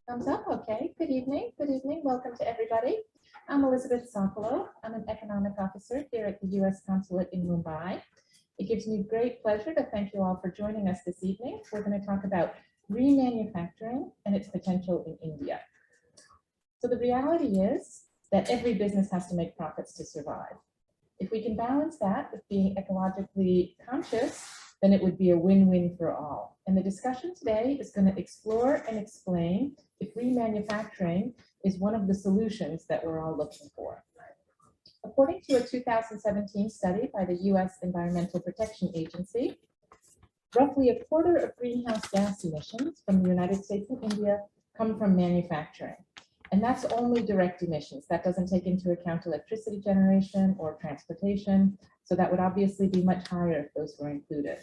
Thumbs up, okay. Good evening, welcome to everybody. I'm Elizabeth Sokolow. I'm an economic officer here at the U.S. Consulate in Mumbai. It gives me great pleasure to thank you all for joining us this evening. We're going to talk about remanufacturing and its potential in India. So the reality is that every business has to make profits to survive. If we can balance that with being ecologically conscious, then it would be a win-win for all. And the discussion today is going to explore and explain if remanufacturing is one of the solutions that we're all looking for. According to a 2017 study by the U.S. Environmental Protection Agency, roughly a quarter of greenhouse gas emissions from the United States and India come from manufacturing. And that's only direct emissions. That doesn't take into account electricity generation or transportation. So that would obviously be much higher if those were included.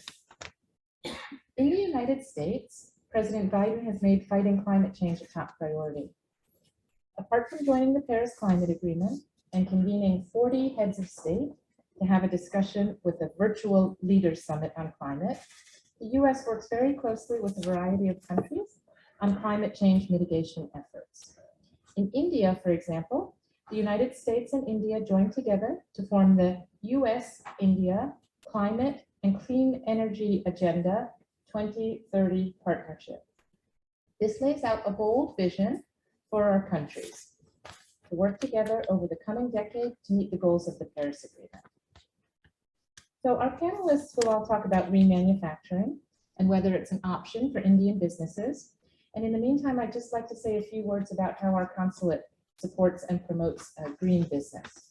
In the United States, President Biden has made fighting climate change a top priority. Apart from joining the Paris Climate Agreement and convening 40 heads of state to have a discussion with a virtual leaders summit on climate, the US works very closely with a variety of countries on climate change mitigation efforts. In India, for example, the United States and India joined together to form the US-India Climate and Clean Energy Agenda 2030 Partnership. This lays out a bold vision for our countries to work together over the coming decade to meet the goals of the Paris Agreement. So our panelists will all talk about remanufacturing and whether it's an option for Indian businesses. And in the meantime, I'd just like to say a few words about how our consulate supports and promotes green business.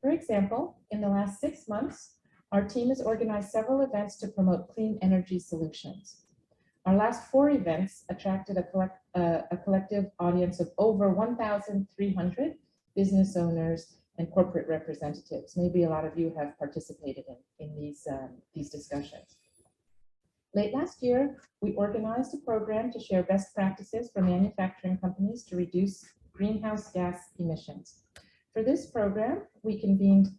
For example, in the last 6 months, our team has organized several events to promote clean energy solutions. Our last 4 events attracted a collective audience of over 1,300 business owners and corporate representatives. Maybe a lot of you have participated in these discussions. Late last year, we organized a program to share best practices for manufacturing companies to reduce greenhouse gas emissions. For this program, we convened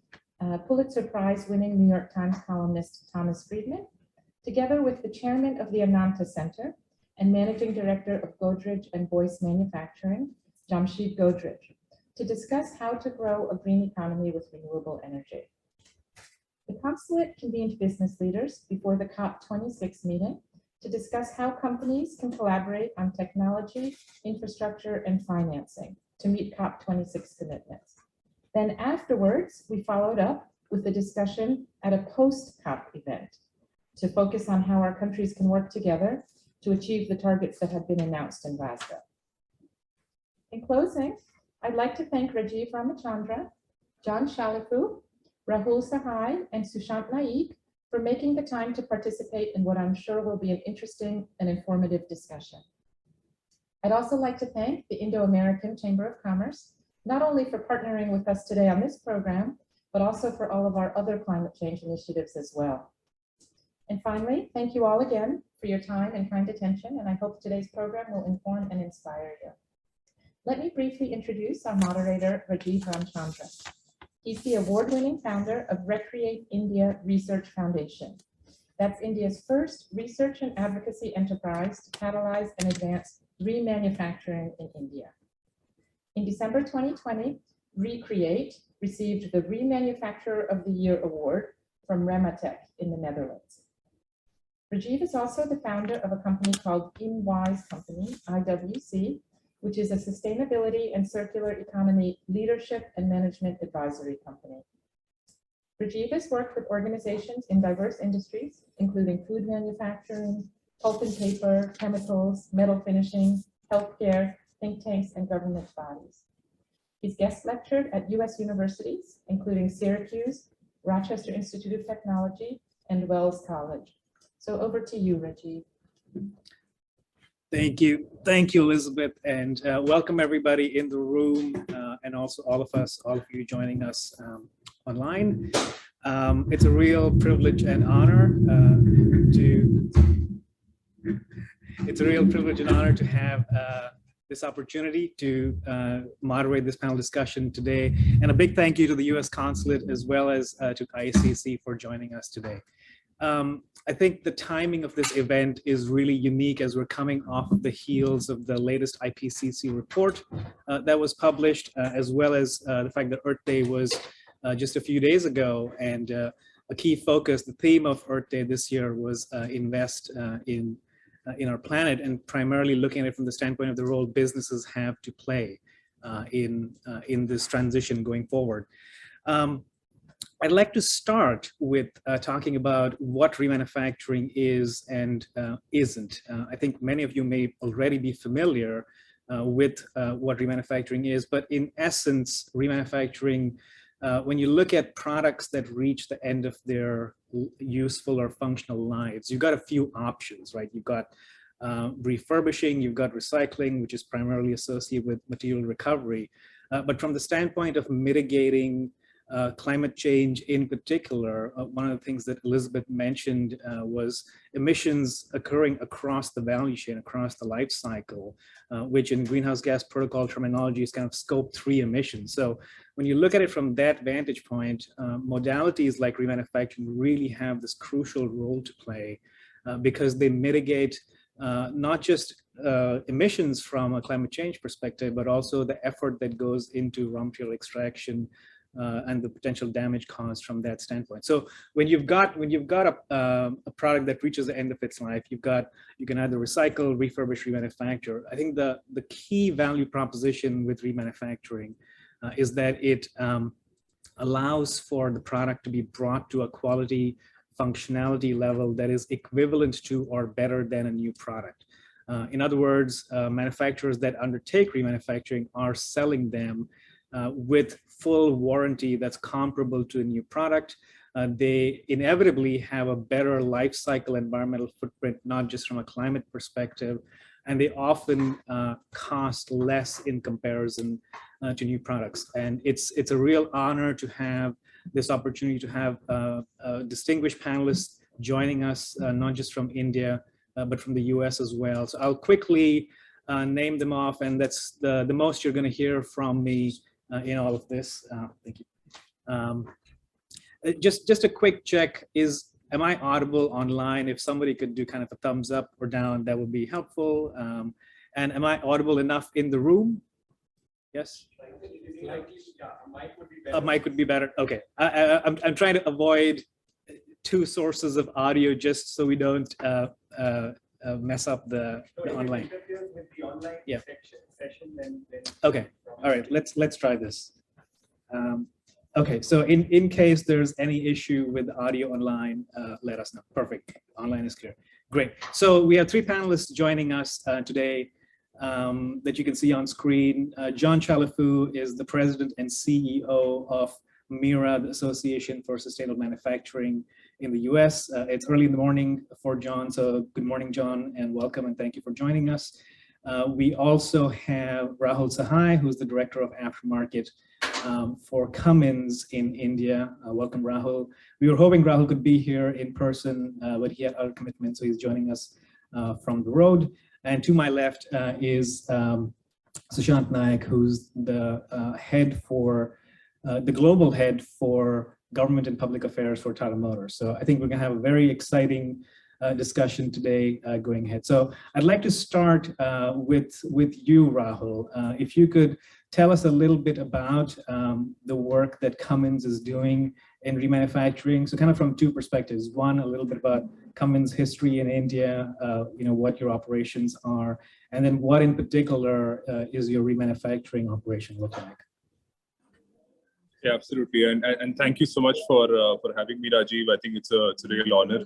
Pulitzer Prize-winning New York Times columnist Thomas Friedman, together with the chairman of the Ananta Center and managing director of Godrej and Boyce Manufacturing, Jamshid Godrej, to discuss how to grow a green economy with renewable energy. The consulate convened business leaders before the COP26 meeting to discuss how companies can collaborate on technology, infrastructure, and financing to meet COP26 commitments. Then afterwards, we followed up with the discussion at a post-COP event to focus on how our countries can work together to achieve the targets that have been announced in Glasgow. In closing, I'd like to thank Rajiv Ramachandra, John Shalifu, Rahul Sahai, and Sushant Naik for making the time to participate in what I'm sure will be an interesting and informative discussion. I'd also like to thank the Indo-American Chamber of Commerce, not only for partnering with us today on this program, but also for all of our other climate change initiatives as well. And finally, thank you all again for your time and kind attention, and I hope today's program will inform and inspire you. Let me briefly introduce our moderator, Rajiv Ramachandra. He's the award-winning founder of Recreate India Research Foundation. That's India's first research and advocacy enterprise to catalyze and advance remanufacturing in India. In December 2020, Recreate received the Remanufacturer of the Year award from Rematec in the Netherlands. Rajiv is also the founder of a company called InWise Company, IWC, which is a sustainability and circular economy leadership and management advisory company. Rajiv has worked with organizations in diverse industries, including food manufacturing, pulp and paper, chemicals, metal finishing, healthcare, think tanks, and government bodies. He's guest lectured at US universities, including Syracuse, Rochester Institute of Technology, and Wells College. So over to you, Rajiv. Thank you, Elizabeth, and welcome everybody in the room, and also all of you joining us online. It's a real privilege and honor to have this opportunity to moderate this panel discussion today, and a big thank you to the U.S. Consulate as well as to ICC for joining us today. I think the timing of this event is really unique as we're coming off of the heels of the latest IPCC report that was published, as well as the fact that Earth Day was just a few days ago. And a key focus, the theme of Earth Day this year was invest in our planet, and primarily looking at it from the standpoint of the role businesses have to play in this transition going forward. I'd like to start with talking about what remanufacturing is and isn't. I think many of you may already be familiar with what remanufacturing is, but in essence, remanufacturing, when you look at products that reach the end of their useful or functional lives, you've got a few options, right? You've got refurbishing, you've got recycling, which is primarily associated with material recovery. But from the standpoint of mitigating climate change in particular, one of the things that Elizabeth mentioned was emissions occurring across the value chain, across the life cycle, which in greenhouse gas protocol terminology is kind of scope 3 emissions. So when you look at it from that vantage point, modalities like remanufacturing really have this crucial role to play because they mitigate not just emissions from a climate change perspective, but also the effort that goes into raw material extraction and the potential damage caused from that standpoint. So when you've got a product that reaches the end of its life, you can either recycle, refurbish, remanufacture. I think the key value proposition with remanufacturing is that it allows for the product to be brought to a quality functionality level that is equivalent to or better than a new product. In other words, manufacturers that undertake remanufacturing are selling them with full warranty that's comparable to a new product. They inevitably have a better life cycle environmental footprint, not just from a climate perspective, and they often cost less in comparison to new products. And it's a real honor to have this opportunity to have distinguished panelists joining us, not just from India, but from the US as well. So I'll quickly name them off, and that's the most you're going to hear from me in all of this. Thank you. Just a quick check, am I audible online? If somebody could do kind of a thumbs up or down, that would be helpful. And am I audible enough in the room? Yes? A mic would be better. Okay. I'm trying to avoid two sources of audio just so we don't mess up the online. Yeah. Okay. All right. Let's try this. Okay. So in case there's any issue with the audio online, let us know. Perfect. Online is clear. Great. So we have three panelists joining us today that you can see on screen. John Chalafu is the president and CEO of MIRA, the Association for Sustainable Manufacturing in the US. It's early in the morning for John, so good morning, John, and welcome, and thank you for joining us. We also have Rahul Sahai, who's the director of aftermarket for Cummins in India. Welcome, Rahul. We were hoping Rahul could be here in person, but he had other commitments, so he's joining us from the road. And to my left is Sushant Naik, who's the head for the global head for government and public affairs for Tata Motors. So I think we're going to have a very exciting discussion today going ahead. So I'd like to start with you, Rahul. If you could tell us a little bit about the work that Cummins is doing in remanufacturing. So kind of from two perspectives. One, a little bit about Cummins' history in India, what your operations are, and then what in particular is your remanufacturing operation look like? Yeah, absolutely, and thank you so much for having me, Rajiv. I think it's a real honor,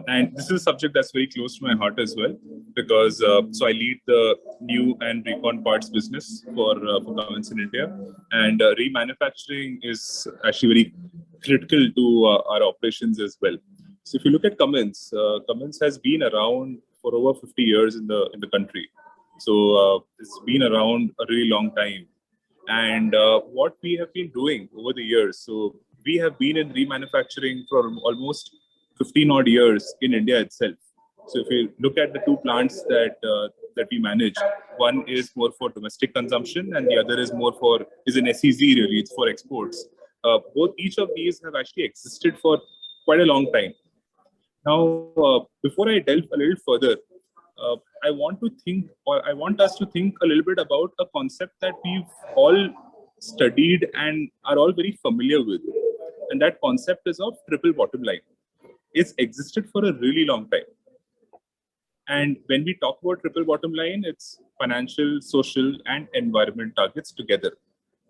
and this is a subject that's very close to my heart as well, because so I lead the new and recon parts business for Cummins in India, and remanufacturing is actually very critical to our operations as well. So if you look at Cummins, Cummins has been around for over 50 years in the country, so it's been around a really long time. And what we have been doing over the years, so we have been in remanufacturing for almost 15 odd years in India itself. So if you look at the two plants that we manage, one is more for domestic consumption and the other is an SEZ really, it's for exports. Each of these have actually existed for quite a long time. Now, before I delve a little further, I want us to think a little bit about a concept that we've all studied and are all very familiar with. And that concept is of triple bottom line. It's existed for a really long time. And when we talk about triple bottom line, it's financial, social, and environment targets together.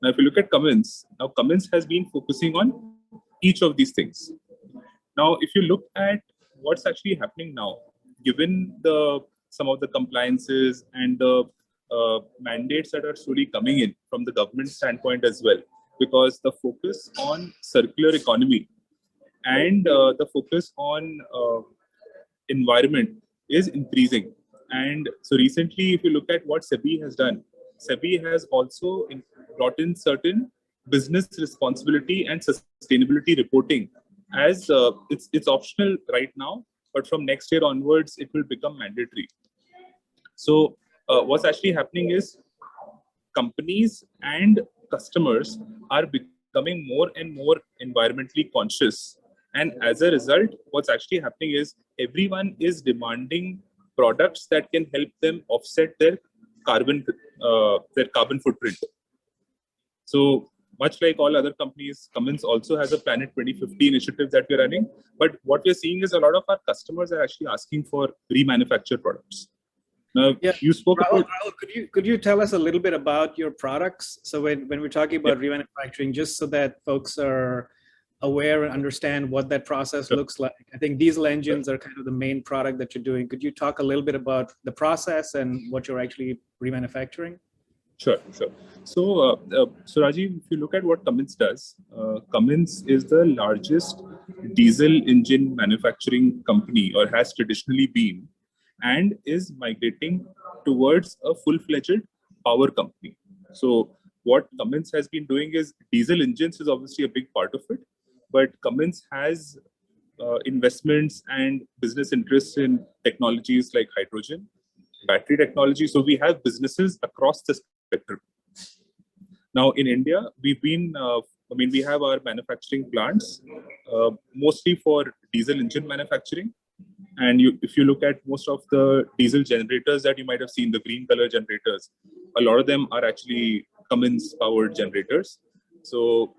Now, if you look at Cummins, now Cummins has been focusing on each of these things. Now, if you look at what's actually happening now, given some of the compliances and the mandates that are slowly coming in from the government standpoint as well, because the focus on circular economy and the focus on environment is increasing. And so recently, if you look at what SEBI has done, SEBI has also brought in certain business responsibility and sustainability reporting as it's optional right now, but from next year onwards, it will become mandatory. So what's actually happening is companies and customers are becoming more and more environmentally conscious. And as a result, what's actually happening is everyone is demanding products that can help them offset their carbon footprint. So much like all other companies, Cummins also has a Planet 2050 initiative that we're running. But what we're seeing is a lot of our customers are actually asking for remanufactured products. Now, yeah, you spoke Rahul, about. Rahul, could you tell us a little bit about your products? So when we're talking about remanufacturing, just so that folks are aware and understand what that process looks like. I think diesel engines are kind of the main product that you're doing. Could you talk a little bit about the process and what you're actually remanufacturing? Sure. So Rajiv, if you look at what Cummins does, Cummins is the largest diesel engine manufacturing company, or has traditionally been, and is migrating towards a full-fledged power company. So what Cummins has been doing is diesel engines is obviously a big part of it, but Cummins has investments and business interests in technologies like hydrogen, battery technology. So we have businesses across the spectrum. Now in India, we have our manufacturing plants mostly for diesel engine manufacturing. And if you look at most of the diesel generators that you might have seen, the green color generators, a lot of them are actually Cummins powered generators. So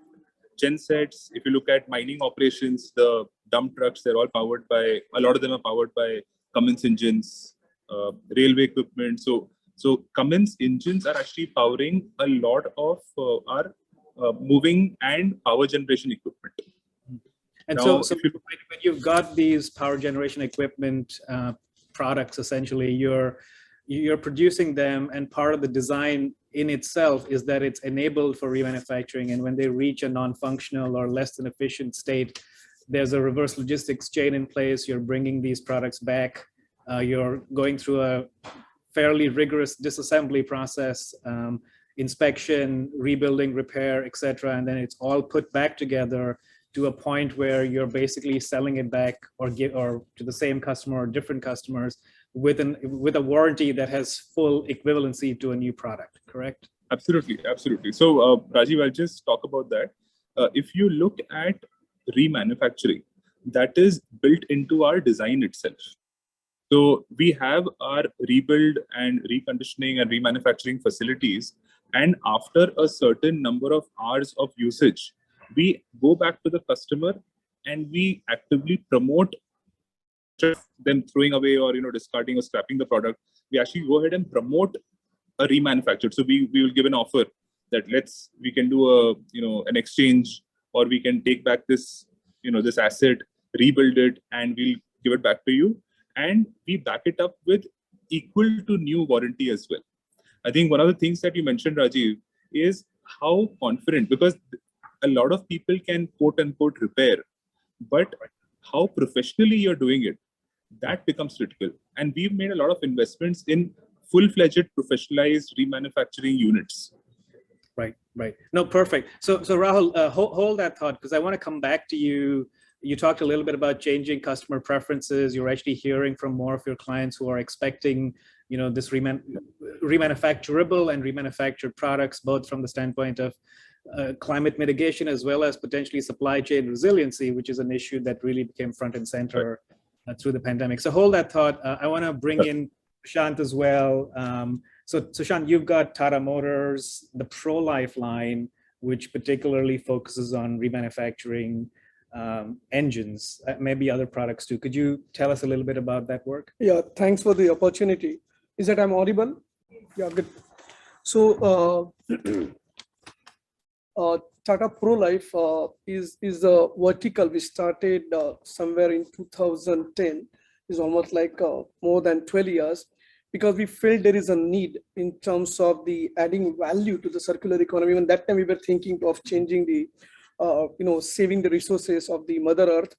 gensets, if you look at mining operations, the dump trucks, a lot of them are powered by Cummins engines, railway equipment. So Cummins engines are actually powering a lot of our moving and power generation equipment. And now, so when you've got these power generation equipment products, essentially, you're producing them, and part of the design in itself is that it's enabled for remanufacturing. And when they reach a non-functional or less than efficient state, there's a reverse logistics chain in place. You're bringing these products back. You're going through a fairly rigorous disassembly process, inspection, rebuilding, repair, etc. And then it's all put back together to a point where you're basically selling it back or to the same customer or different customers with a warranty that has full equivalency to a new product, correct? Absolutely. So Rajiv, I'll just talk about that. If you look at remanufacturing, that is built into our design itself. So we have our rebuild and reconditioning and remanufacturing facilities, and after a certain number of hours of usage, we go back to the customer and we actively promote them throwing away or discarding or scrapping the product. We actually go ahead and promote a remanufactured. So we will give an offer that we can do an exchange, or we can take back this this asset, rebuild it, and we'll give it back to you. And we back it up with equal to new warranty as well. I think one of the things that you mentioned, Rajiv, is how confident, because a lot of people can quote unquote repair, but how professionally you're doing it, that becomes critical. And we've made a lot of investments in full-fledged professionalized remanufacturing units. Right. No, perfect. So Rahul, hold that thought, because I want to come back to you. You talked a little bit about changing customer preferences. You're actually hearing from more of your clients who are expecting, this remanufacturable and remanufactured products, both from the standpoint of climate mitigation as well as potentially supply chain resiliency, which is an issue that really became front and center through the pandemic. So hold that thought. I want to bring in Shant as well. So Shant, you've got Tata Motors, the Pro-Life line, which particularly focuses on remanufacturing engines, maybe other products too. Could you tell us a little bit about that work? Yeah, thanks for the opportunity. Is that I'm audible? Yeah, good. So Tata Pro-Life is a vertical we started somewhere in 2010. It's almost like more than 12 years, because we felt there is a need in terms of the adding value to the circular economy. And that time we were thinking of changing the, saving the resources of the Mother Earth.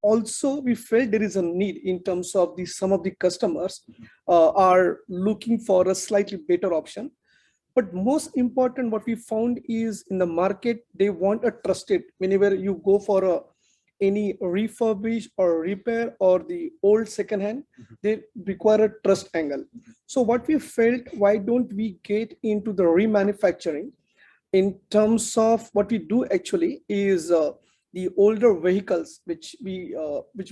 Also, we felt there is a need in terms of some of the customers are looking for a slightly better option. But most important, what we found is in the market, they want a trusted. Whenever you go for any refurbish or repair or the old secondhand, they require a trust angle. So what we felt, why don't we get into the remanufacturing? In terms of what we do actually is the older vehicles which we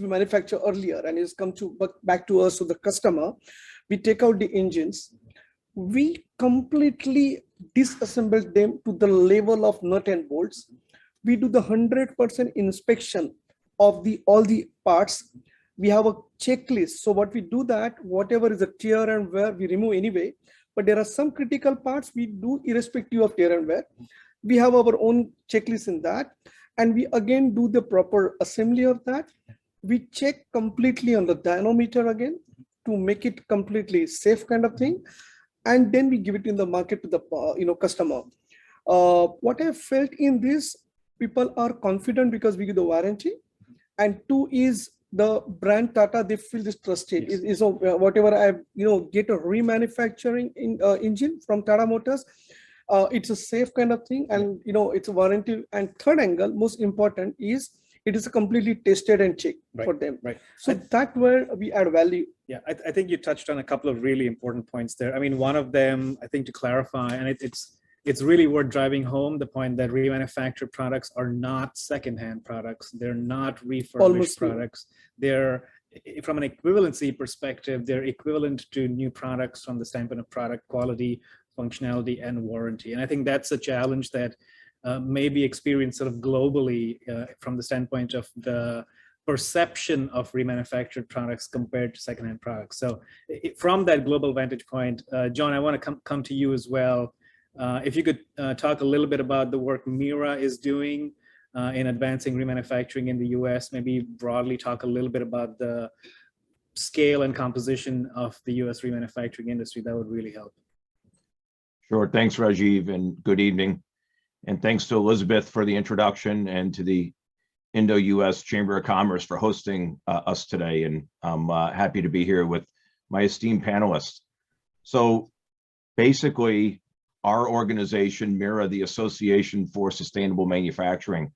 manufacture earlier and is come to back to us, to the customer. We take out the engines, we completely disassemble them to the level of nut and bolts. We do the 100% inspection of all the parts. We have a checklist. So what we do that, whatever is a tear and wear, we remove anyway. But there are some critical parts we do irrespective of tear and wear. We have our own checklist in that. And we again do the proper assembly of that. We check completely on the dynamometer again to make it completely safe kind of thing. And then we give it in the market to the customer. What I felt in this, people are confident because we give the warranty. And two is the brand Tata, they feel this trusted. Yes. Is whatever I get a remanufacturing engine from Tata Motors, it's a safe kind of thing, and it's a warranty. And third angle, most important, is it is a completely tested and checked for them. Right. So that where we add value. Yeah, I think you touched on a couple of really important points there. I mean, one of them, I think, to clarify, and it's really worth driving home the point that remanufactured products are not secondhand products. They're not refurbished products. They're, from an equivalency perspective, they're equivalent to new products from the standpoint of product quality, functionality, and warranty. And I think that's a challenge that may be experienced sort of globally from the standpoint of the perception of remanufactured products compared to secondhand products. So from that global vantage point, John, I want to come to you as well. If you could talk a little bit about the work Mira is doing in advancing remanufacturing in the US, maybe broadly talk a little bit about the scale and composition of the US remanufacturing industry, that would really help. Sure, thanks Rajiv, and good evening. And thanks to Elizabeth for the introduction, and to the Indo-US Chamber of Commerce for hosting us today. And I'm happy to be here with my esteemed panelists. So basically, our organization, MIRA, the Association for Sustainable Manufacturing,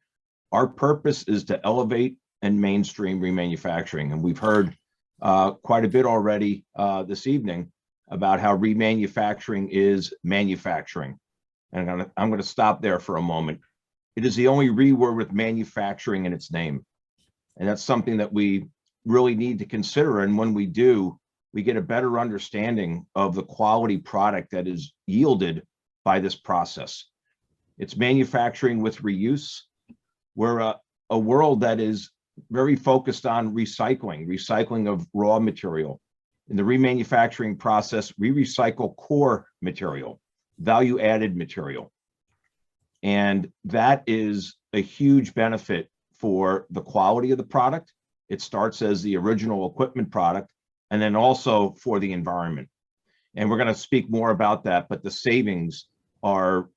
our purpose is to elevate and mainstream remanufacturing. And we've heard quite a bit already this evening about how remanufacturing is manufacturing. And I'm going to stop there for a moment. It is the only word with manufacturing in its name. And that's something that we really need to consider. And when we do, we get a better understanding of the quality product that is yielded by this process. It's manufacturing with reuse. We're a world that is very focused on recycling of raw material. In the remanufacturing process, we recycle core material, value-added material. And that is a huge benefit for the quality of the product. It starts as the original equipment product, and then also for the environment. And we're going to speak more about that, but the savings are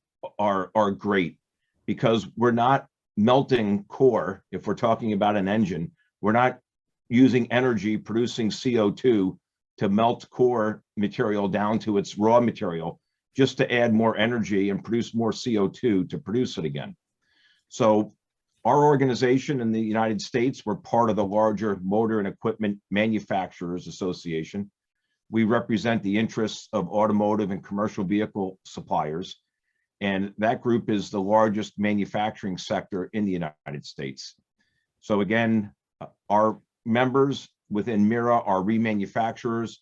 great, because we're not melting core. If we're talking about an engine, we're not using energy producing CO2 to melt core material down to its raw material, just to add more energy and produce more CO2 to produce it again. So our organization in the United States, we're part of the larger Motor and Equipment Manufacturers Association. We represent the interests of automotive and commercial vehicle suppliers. And that group is the largest manufacturing sector in the United States. So again, our members within Mira are remanufacturers,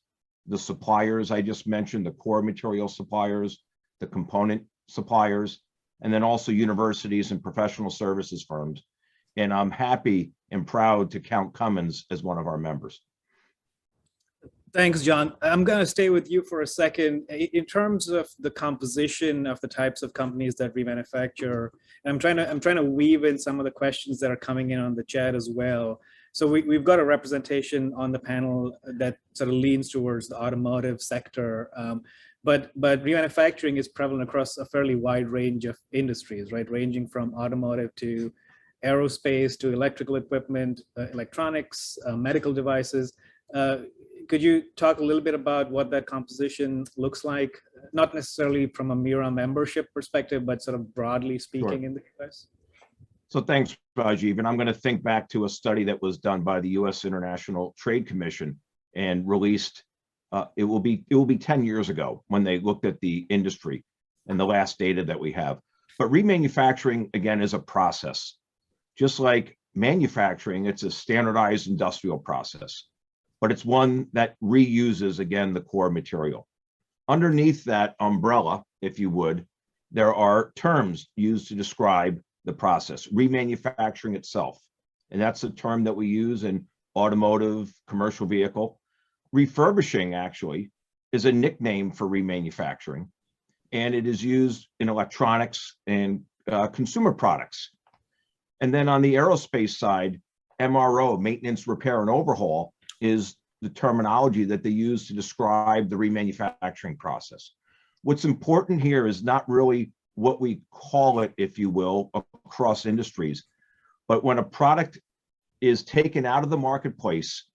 the suppliers I just mentioned, the core material suppliers, the component suppliers, and then also universities and professional services firms. And I'm happy and proud to count Cummins as one of our members. Thanks, John. I'm going to stay with you for a second. In terms of the composition of the types of companies that remanufacture, I'm trying to weave in some of the questions that are coming in on the chat as well. So we've got a representation on the panel that sort of leans towards the automotive sector, but remanufacturing is prevalent across a fairly wide range of industries, right? Ranging from automotive to aerospace to electrical equipment, electronics, medical devices. Could you talk a little bit about what that composition looks like, not necessarily from a Mira membership perspective, but sort of broadly speaking in the US? So thanks, Rajiv. And I'm going to think back to a study that was done by the U.S. International Trade Commission and released, it will be 10 years ago when they looked at the industry and the last data that we have. But remanufacturing, again, is a process. Just like manufacturing, it's a standardized industrial process, but it's one that reuses, again, the core material. Underneath that umbrella, if you would, there are terms used to describe the process, remanufacturing itself. And that's a term that we use in automotive, commercial vehicle. Refurbishing, actually, is a nickname for remanufacturing, and it is used in electronics and consumer products. And then on the aerospace side, MRO, maintenance, repair, and overhaul, is the terminology that they use to describe the remanufacturing process. What's important here is not really what we call it, if you will, across industries, but when a product is taken out of the marketplace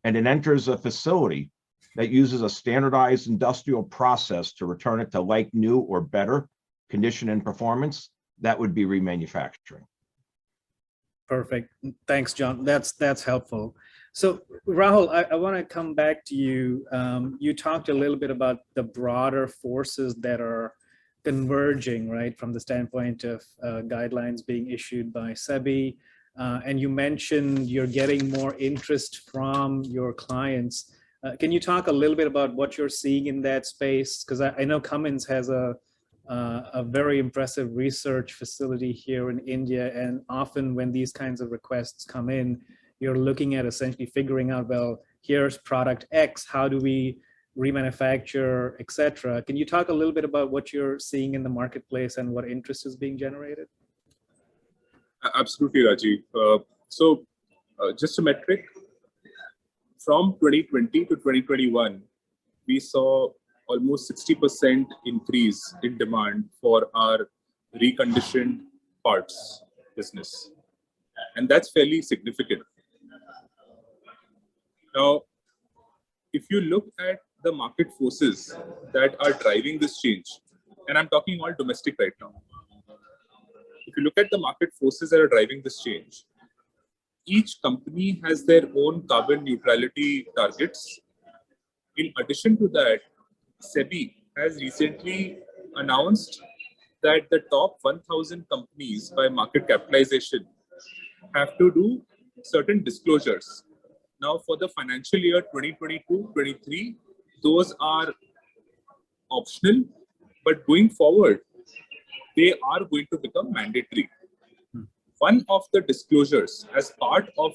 and it enters a facility that uses a standardized industrial process to return it to like new or better condition and performance, that would be remanufacturing. Perfect. Thanks, John. That's helpful. So Rahul, I want to come back to you. You talked a little bit about the broader forces that are converging, right, from the standpoint of guidelines being issued by SEBI. And you mentioned you're getting more interest from your clients. Can you talk a little bit about what you're seeing in that space? Because I know Cummins has a very impressive research facility here in India. And often when these kinds of requests come in, you're looking at essentially figuring out, well, here's product X, how do we remanufacture, et cetera. Can you talk a little bit about what you're seeing in the marketplace and what interest is being generated? Absolutely, Rajiv. So just a metric, from 2020 to 2021, we saw almost 60% increase in demand for our reconditioned parts business. And that's fairly significant. Now, if you look at the market forces that are driving this change, and I'm talking all domestic right now. If you look at the market forces that are driving this change, each company has their own carbon neutrality targets. In addition to that, SEBI has recently announced that the top 1,000 companies by market capitalization have to do certain disclosures. Now, for the financial year 2022-23, those are optional, but going forward, they are going to become mandatory. One of the disclosures as part of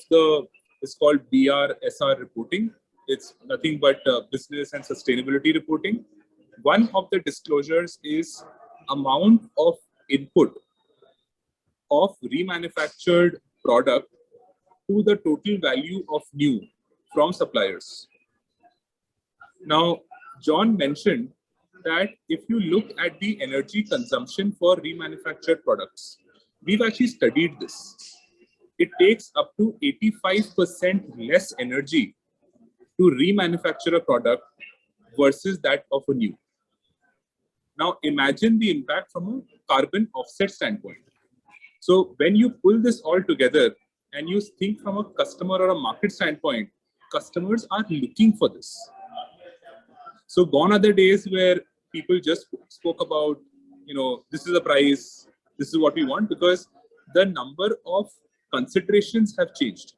is called BRSR reporting. It's nothing but business and sustainability reporting. One of the disclosures is amount of input of remanufactured product to the total value of new from suppliers. Now, John mentioned that if you look at the energy consumption for remanufactured products, we've actually studied this. It takes up to 85% less energy to remanufacture a product versus that of a new. Now, imagine the impact from a carbon offset standpoint. So when you pull this all together and you think from a customer or a market standpoint, customers are looking for this. So gone are the days where people just spoke about, this is the price, this is what we want, because the number of considerations have changed.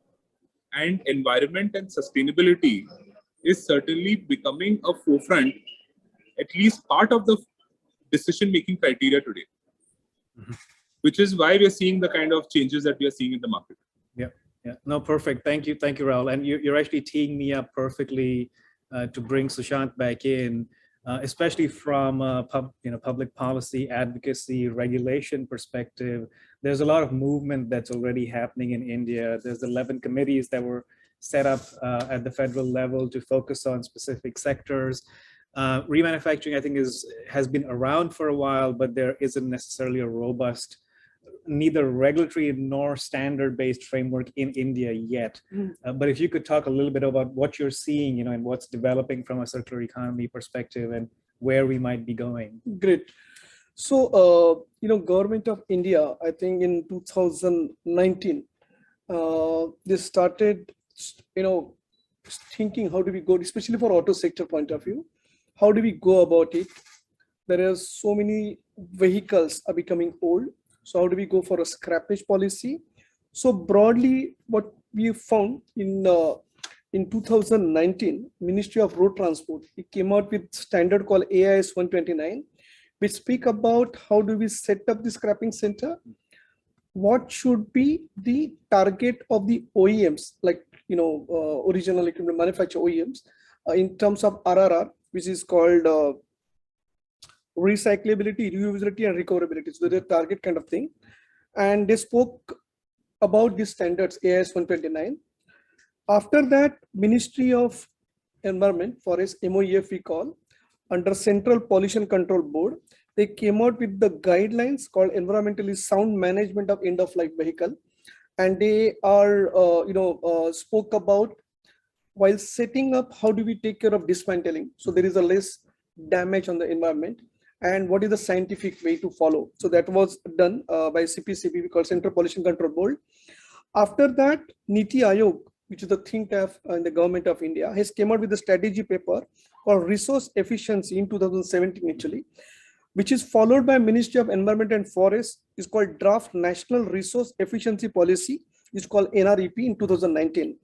and environment and sustainability is certainly becoming a forefront, at least part of the decision-making criteria today, which is why we are seeing the kind of changes that we are seeing in the market. Yeah, no, perfect. Thank you, Rahul. And you're actually teeing me up perfectly to bring Sushant back in, especially from public policy, advocacy, regulation perspective. There's a lot of movement that's already happening in India. There's 11 committees that were set up at the federal level to focus on specific sectors. Remanufacturing, I think, has been around for a while, but there isn't necessarily a robust, neither regulatory nor standard-based framework in India yet. But if you could talk a little bit about what you're seeing, and what's developing from a circular economy perspective and where we might be going. Great. So, Government of India, I think in 2019, they started, thinking how do we go, especially for auto sector point of view, how do we go about it? There are so many vehicles are becoming old. So how do we go for a scrappage policy? So broadly, what we found in 2019, Ministry of Road Transport, it came out with standard called AIS 129, which speak about how do we set up the scrapping center, what should be the target of the OEMs, like original equipment manufacturer OEMs, in terms of RRR, which is called recyclability, reusability, and recoverability. So they're target kind of thing. And they spoke about these standards, AIS 129. After that, Ministry of Environment, Forest, MOEF we call, under Central Pollution Control Board, they came out with the guidelines called environmentally sound management of end-of-life vehicle. And they are, spoke about while setting up, how do we take care of dismantling? So there is a less damage on the environment. And what is the scientific way to follow? So that was done by CPCB, we call Central Pollution Control Board. After that, Niti Aayog, which is the think tank in the Government of India, has came out with a strategy paper called Resource Efficiency in 2017 actually, which is followed by Ministry of Environment and Forest, is called Draft National Resource Efficiency Policy, is called NREP in 2019,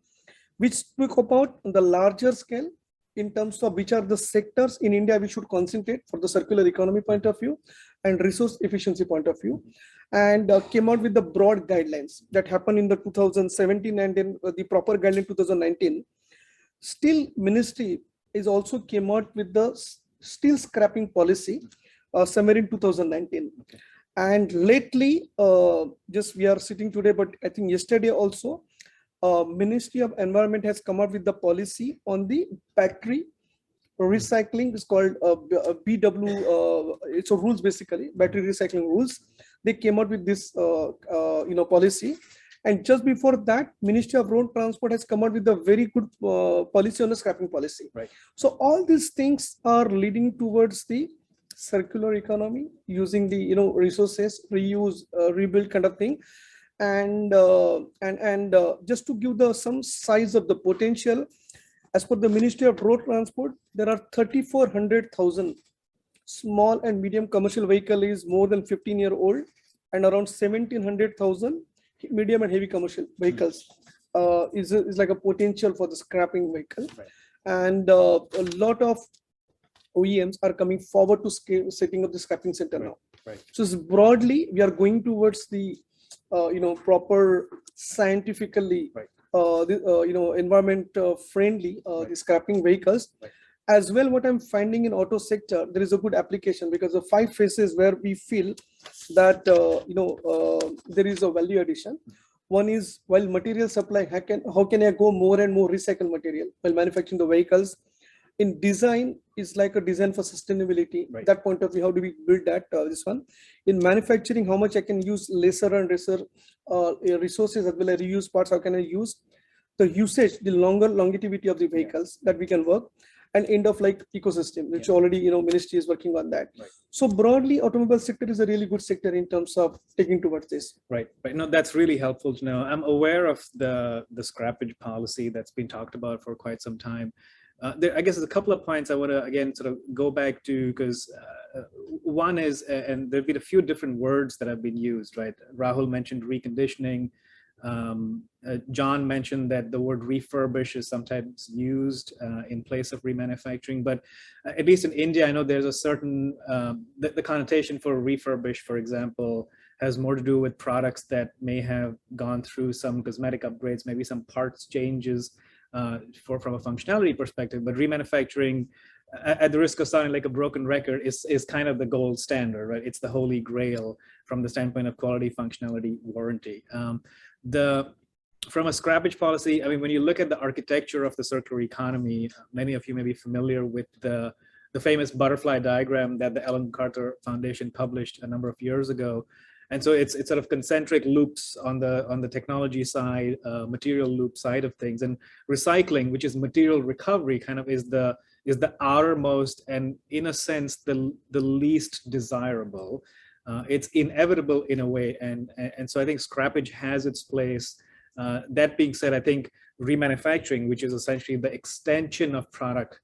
which spoke about on the larger scale in terms of which are the sectors in India we should concentrate for the circular economy point of view and resource efficiency point of view, and came out with the broad guidelines that happened in the 2017 and then the proper guideline 2019. Still, ministry is also came out with the steel scrapping policy somewhere in 2019. Okay. And lately, just we are sitting today, but I think yesterday also, Ministry of Environment has come up with the policy on the battery recycling. It's called BW. It's a rules basically, battery recycling rules. They came out with this, policy. And just before that, Ministry of Road Transport has come out with a very good policy on the scrapping policy. Right. So all these things are leading towards the circular economy, using the resources, reuse, rebuild kind of thing. And just to give some size of the potential, as per the Ministry of Road Transport, there are 3,400,000 small and medium commercial vehicle is more than 15-year-old, and around 1,700,000 medium and heavy commercial vehicles is like a potential for the scrapping vehicle. Right. And a lot of OEMs are coming forward to setting up the scrapping center now. Right. So broadly, we are going towards the proper scientifically, environment friendly, the scrapping vehicles. Right. As well, what I'm finding in auto sector, there is a good application because of 5 phases where we feel that, there is a value addition. One is while material supply, how can I go more and more recycled material while manufacturing the vehicles? In design is like a design for sustainability. Right. That point of view, how do we build that? This one. In manufacturing, how much I can use lesser and lesser resources as well as reuse parts. How can I use the usage, the longer longevity of the vehicles that we can work, and end of life ecosystem, which already ministry is working on that. Right. So broadly, automobile sector is a really good sector in terms of taking towards this. Right. No, that's really helpful to know. I'm aware of the scrappage policy that's been talked about for quite some time. I guess there's a couple of points I want to, again, sort of go back to, because one is, and there've been a few different words that have been used, right? Rahul mentioned reconditioning. John mentioned that the word refurbish is sometimes used in place of remanufacturing, but at least in India, I know there's a certain, the connotation for refurbish, for example, has more to do with products that may have gone through some cosmetic upgrades, maybe some parts changes from a functionality perspective, but remanufacturing, at the risk of sounding like a broken record, is kind of the gold standard, right? It's the holy grail from the standpoint of quality, functionality, warranty. From a scrappage policy, I mean, when you look at the architecture of the circular economy, many of you may be familiar with the famous butterfly diagram that the Ellen MacArthur Foundation published a number of years ago. And so it's sort of concentric loops on the technology side, material loop side of things, and recycling, which is material recovery, kind of is the outermost and, in a sense, the least desirable. It's inevitable in a way, and so I think scrappage has its place. That being said, I think remanufacturing, which is essentially the extension of product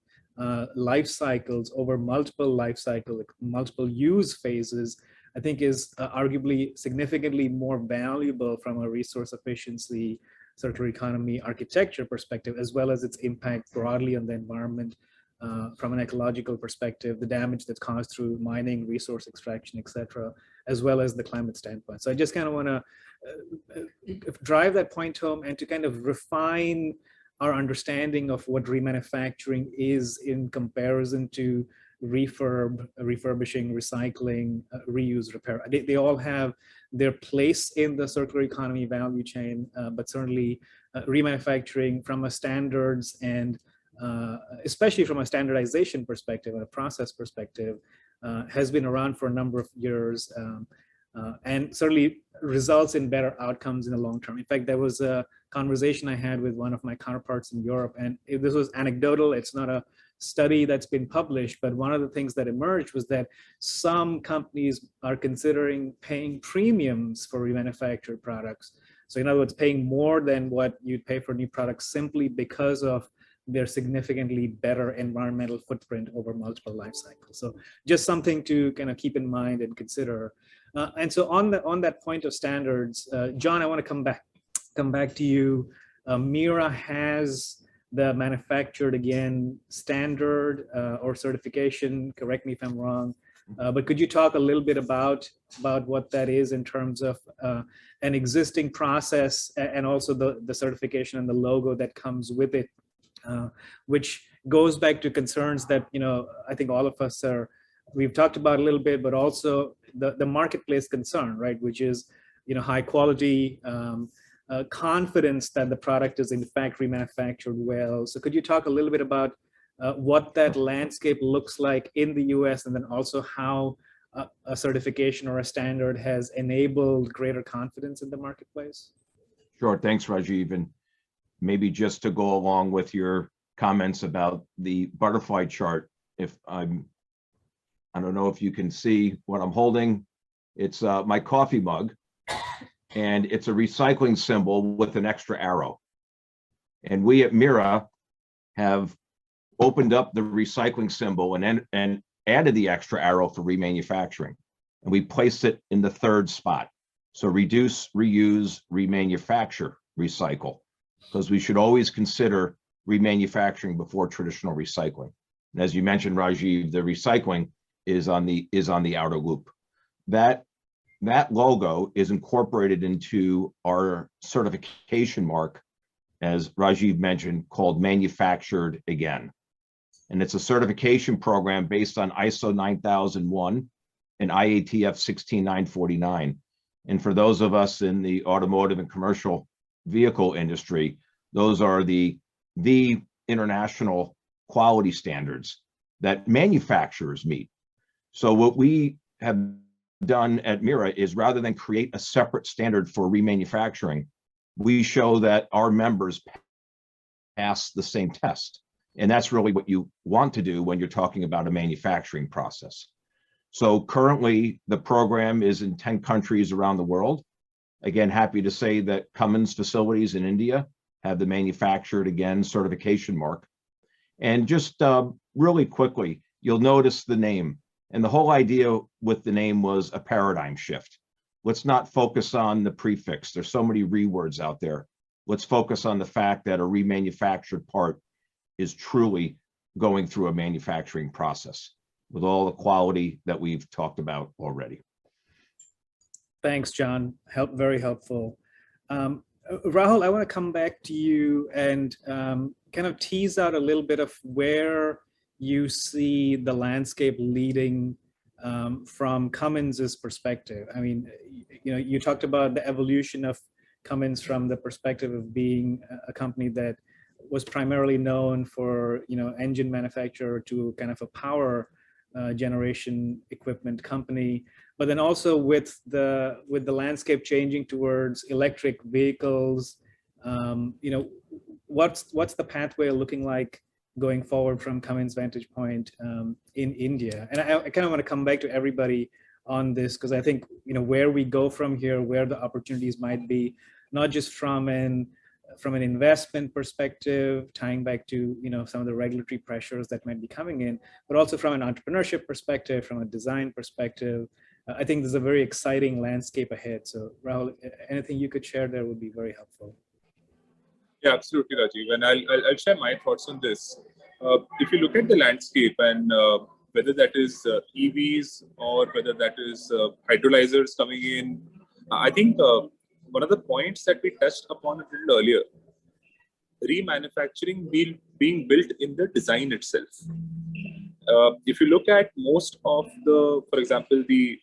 life cycles over multiple life cycle, multiple use phases, I think is arguably significantly more valuable from a resource efficiency, circular economy architecture perspective, as well as its impact broadly on the environment from an ecological perspective, the damage that's caused through mining, resource extraction, et cetera, as well as the climate standpoint. So I just kind of want to drive that point home and to kind of refine our understanding of what remanufacturing is in comparison to refurbishing, recycling, reuse, repair. They all have their place in the circular economy value chain, but certainly remanufacturing from a standards and especially from a standardization perspective and a process perspective has been around for a number of years and certainly results in better outcomes in the long term. In fact, there was a conversation I had with one of my counterparts in Europe, and this was anecdotal. It's not a study that's been published, but one of the things that emerged was that some companies are considering paying premiums for remanufactured products. So in other words, paying more than what you'd pay for new products simply because of their significantly better environmental footprint over multiple life cycles. So just something to kind of keep in mind and consider. And so on that point of standards, John, I want to come back to you. MIRA has the manufactured again standard or certification. Correct me if I'm wrong, but could you talk a little bit about what that is in terms of an existing process and also the certification and the logo that comes with it, which goes back to concerns that I think all of us we've talked about a little bit, but also the marketplace concern, right? Which is high quality. Confidence that the product is in fact remanufactured well. So could you talk a little bit about what that landscape looks like in the US, and then also how a certification or a standard has enabled greater confidence in the marketplace? Sure, thanks, Rajiv. And maybe just to go along with your comments about the butterfly chart, I don't know if you can see what I'm holding. It's my coffee mug. And it's a recycling symbol with an extra arrow. And we at MIRA have opened up the recycling symbol and added the extra arrow for remanufacturing. And we placed it in the third spot. So reduce, reuse, remanufacture, recycle, because we should always consider remanufacturing before traditional recycling. And as you mentioned, Rajiv, the recycling is on the outer loop. That logo is incorporated into our certification mark, as Rajiv mentioned, called Manufactured Again. And it's a certification program based on ISO 9001 and IATF 16949. And for those of us in the automotive and commercial vehicle industry, those are the international quality standards that manufacturers meet. So what we have done at MIRA is, rather than create a separate standard for remanufacturing, we show that our members pass the same test. And that's really what you want to do when you're talking about a manufacturing process. So currently the program is in 10 countries around the world. Again, happy to say that Cummins facilities in India have the Manufactured Again certification mark. And just really quickly, you'll notice the name. And the whole idea with the name was a paradigm shift. let's not focus on the prefix. There's so many rewords out there. Let's focus on the fact that a remanufactured part is truly going through a manufacturing process with all the quality that we've talked about already. Thanks, John. Very helpful. Rahul, I want to come back to you and kind of tease out a little bit of where you see the landscape leading from Cummins's perspective. I mean, you talked about the evolution of Cummins from the perspective of being a company that was primarily known for engine manufacturer to kind of a power generation equipment company, but then also with the landscape changing towards electric vehicles, what's the pathway looking like going forward from Cummins' vantage point in India? And I kind of want to come back to everybody on this, because I think where we go from here, where the opportunities might be, not just from an investment perspective, tying back to some of the regulatory pressures that might be coming in, but also from an entrepreneurship perspective, from a design perspective. I think there's a very exciting landscape ahead. So Rahul, anything you could share there would be very helpful. Yeah, absolutely, Rajiv. And I'll share my thoughts on this. If you look at the landscape and whether that is EVs or whether that is hydrolyzers coming in, I think one of the points that we touched upon a little earlier, remanufacturing being built in the design itself. If you look at most of for example, the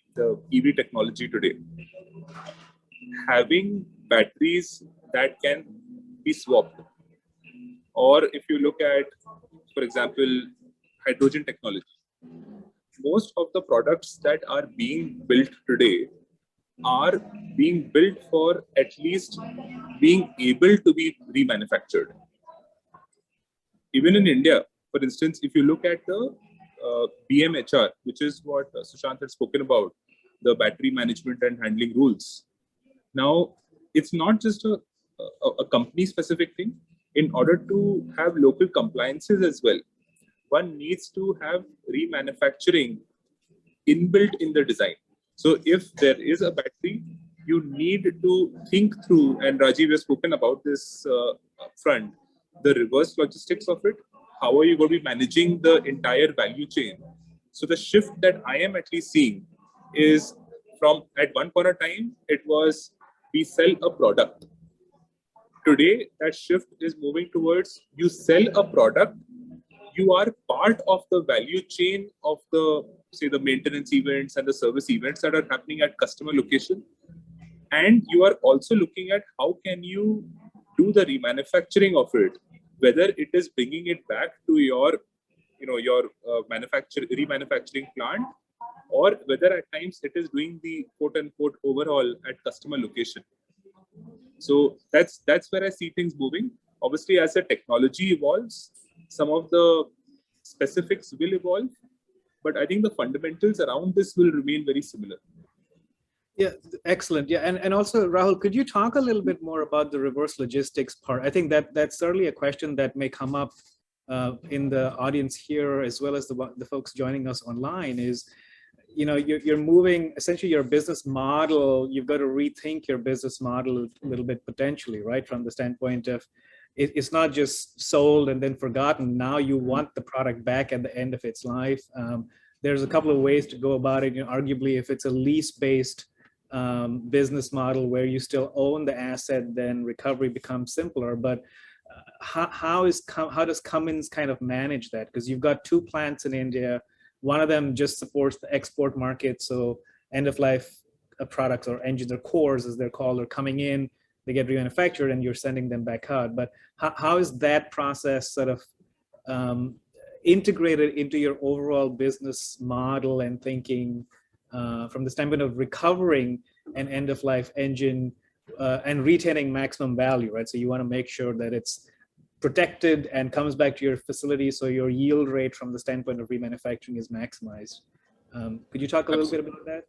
EV technology today, having batteries that can be swapped, or if you look at, for example, hydrogen technology, most of the products that are being built today are being built for at least being able to be remanufactured. Even in India, for instance, if you look at the BMHR, which is what Sushant had spoken about, the battery management and handling rules. Now, it's not just a company specific thing. In order to have local compliances as well, one needs to have remanufacturing inbuilt in the design. So if there is a battery, you need to think through, and Rajiv has spoken about this front, the reverse logistics of it. How are you going to be managing the entire value chain? So the shift that I am at least seeing is from, at one point of time, it was we sell a product. Today, that shift is moving towards you sell a product, you are part of the value chain of the, say, the maintenance events and the service events that are happening at customer location. And you are also looking at how can you do the remanufacturing of it, whether it is bringing it back to your, remanufacturing plant, or whether at times it is doing the quote unquote overhaul at customer location. So that's where I see things moving. Obviously, as the technology evolves, some of the specifics will evolve, but I think the fundamentals around this will remain very similar. Yeah, excellent. Yeah, and also Rahul, could you talk a little bit more about the reverse logistics part? I think that's certainly a question that may come up in the audience here, as well as the folks joining us online. Is you're moving essentially your business model. You've got to rethink your business model a little bit potentially, right? From the standpoint of it's not just sold and then forgotten. Now you want the product back at the end of its life. There's a couple of ways to go about it. arguably, if it's a lease-based business model where you still own the asset, then recovery becomes simpler. But how does Cummins kind of manage that? Because you've got 2 plants in India. One of them just supports the export market. So end-of-life products or engines or cores, as they're called, are coming in, they get remanufactured, and you're sending them back out. But how is that process sort of integrated into your overall business model and thinking from the standpoint of recovering an end-of-life engine and retaining maximum value, right? So you want to make sure that it's protected and comes back to your facility, so your yield rate from the standpoint of remanufacturing is maximized. Could you talk a little bit about that?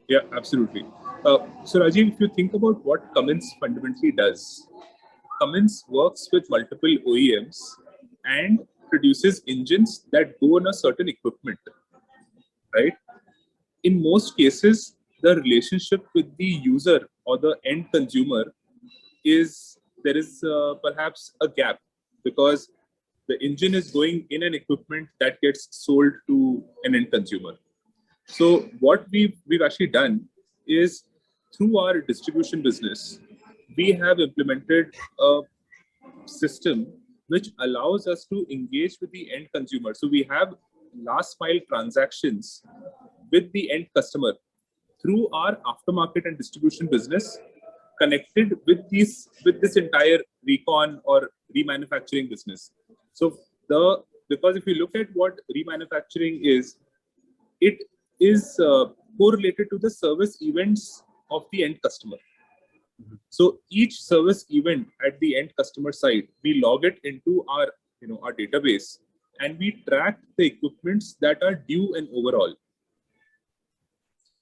Yeah, absolutely. So Rajiv, if you think about what Cummins fundamentally does, Cummins works with multiple OEMs and produces engines that go on a certain equipment, right? In most cases, the relationship with the user or the end consumer there is perhaps a gap, because the engine is going in an equipment that gets sold to an end consumer. So what we've actually done is, through our distribution business, we have implemented a system which allows us to engage with the end consumer. So we have last mile transactions with the end customer through our aftermarket and distribution business, connected with this entire recon or remanufacturing business. So because if you look at what remanufacturing is, it is correlated to the service events of the end customer. So each service event at the end customer side, we log it into our database, and we track the equipments that are due and overall.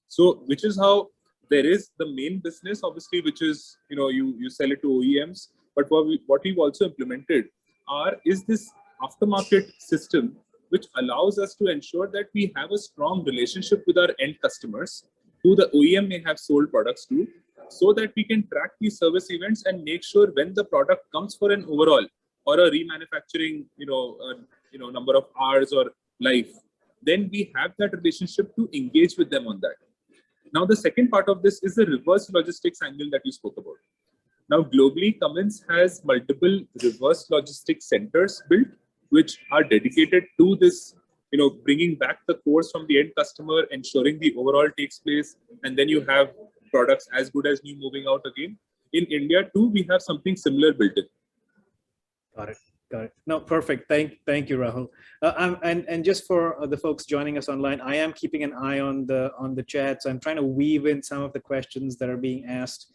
So which is how there is the main business, obviously, which is you sell it to OEMs. But what we've also implemented is this aftermarket system, which allows us to ensure that we have a strong relationship with our end customers, who the OEM may have sold products to, so that we can track these service events and make sure when the product comes for an overall or a remanufacturing, number of hours or life, then we have that relationship to engage with them on that. Now, the second part of this is the reverse logistics angle that you spoke about. Now, globally, Cummins has multiple reverse logistics centers built, which are dedicated to this, bringing back the cores from the end customer, ensuring the overall takes place, and then you have products as good as new moving out again. In India too, we have something similar built in. Got it. No, perfect. Thank you, Rahul. And just for the folks joining us online, I am keeping an eye on the chat. So I'm trying to weave in some of the questions that are being asked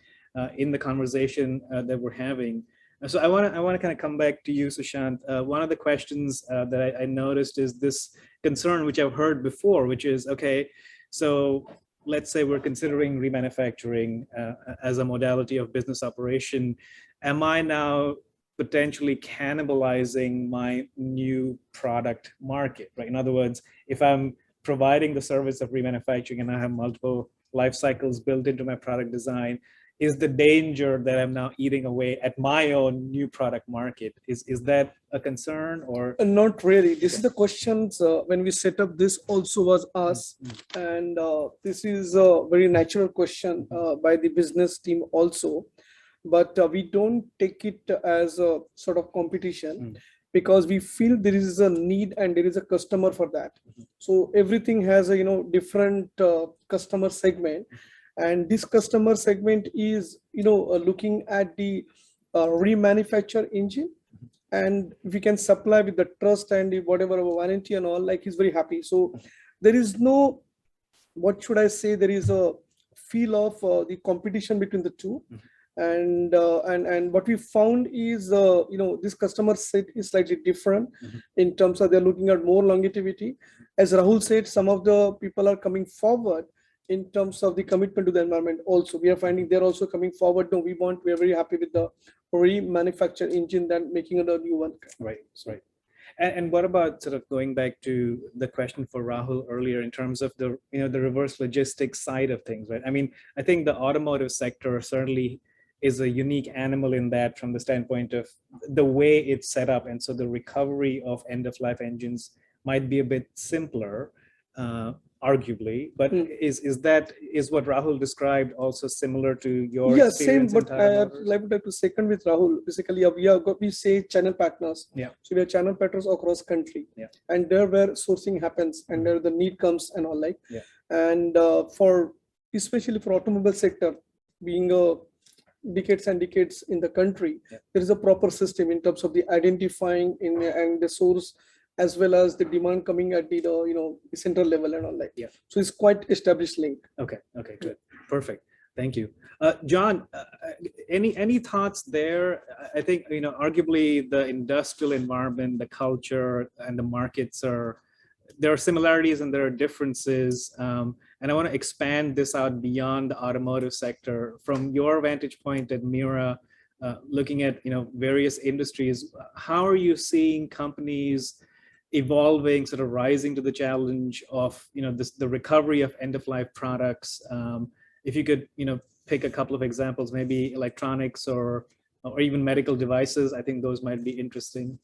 in the conversation that we're having. So I want to kind of come back to you, Sushant. One of the questions that I noticed is this concern, which I've heard before, which is, okay, so let's say we're considering remanufacturing as a modality of business operation. Am I now potentially cannibalizing my new product market, right? In other words, if I'm providing the service of remanufacturing and I have multiple life cycles built into my product design, is the danger that I'm now eating away at my own new product market? Is that a concern or? Not really. This is the questions when we set up this also was asked. And this is a very natural question by the business team also. But we don't take it as a sort of competition because we feel there is a need and there is a customer for that. So everything has a different customer segment, and this customer segment is looking at the remanufacture engine, and we can supply with the trust and the whatever warranty and all, like he's very happy. So there is no, what should I say, there is a feel of the competition between the two. And what we found is this customer set is slightly different in terms of they're looking at more longevity. As Rahul said, some of the people are coming forward in terms of the commitment to the environment. Also, we are finding they're also coming forward. No, we are very happy with the remanufacture engine than making a new one. Right. And what about sort of going back to the question for Rahul earlier in terms of the the reverse logistics side of things, right? I mean, I think the automotive sector certainly is a unique animal in that, from the standpoint of the way it's set up. And so the recovery of end-of-life engines might be a bit simpler, arguably, but is what Rahul described also similar to your experience? Same, but I would like to second with Rahul. Basically, we say channel partners. Yeah. So we are channel partners across country. Yeah. And there where sourcing happens and there the need comes and all like. Yeah. And especially for automobile sector, being a decades and decades in the country, there is a proper system in terms of the identifying and the source, as well as the demand coming at the the central level and all that. Yeah. So it's quite established link. Okay, good, perfect. Thank you, John. Any thoughts there? I think arguably the industrial environment, the culture, and the markets there are similarities and there are differences. And I want to expand this out beyond the automotive sector. From your vantage point at Mira, looking at various industries, how are you seeing companies evolving, sort of rising to the challenge of, the recovery of end-of-life products. If you could, pick a couple of examples, maybe electronics or even medical devices, I think those might be interesting.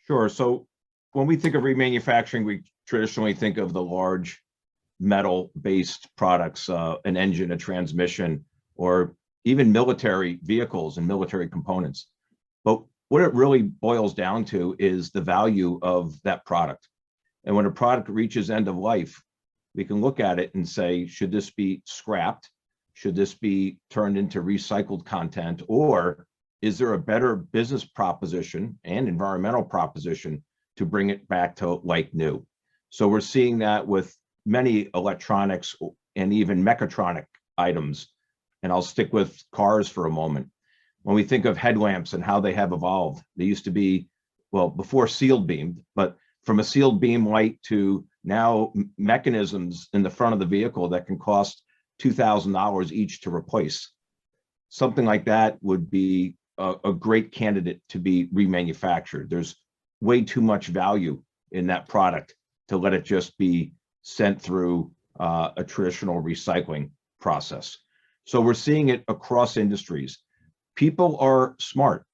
Sure. So when we think of remanufacturing, we traditionally think of the large metal-based products, an engine, a transmission, or even military vehicles and military components. But what it really boils down to is the value of that product. And when a product reaches end of life, we can look at it and say, should this be scrapped? Should this be turned into recycled content? Or is there a better business proposition and environmental proposition to bring it back to like new? So we're seeing that with many electronics and even mechatronic items. And I'll stick with cars for a moment. When we think of headlamps and how they have evolved, they used to be, well, before sealed beamed, but from a sealed beam light to now mechanisms in the front of the vehicle that can cost $2,000 each to replace. Something like that would be a great candidate to be remanufactured. There's way too much value in that product to let it just be sent through a traditional recycling process. So we're seeing it across industries. People are smart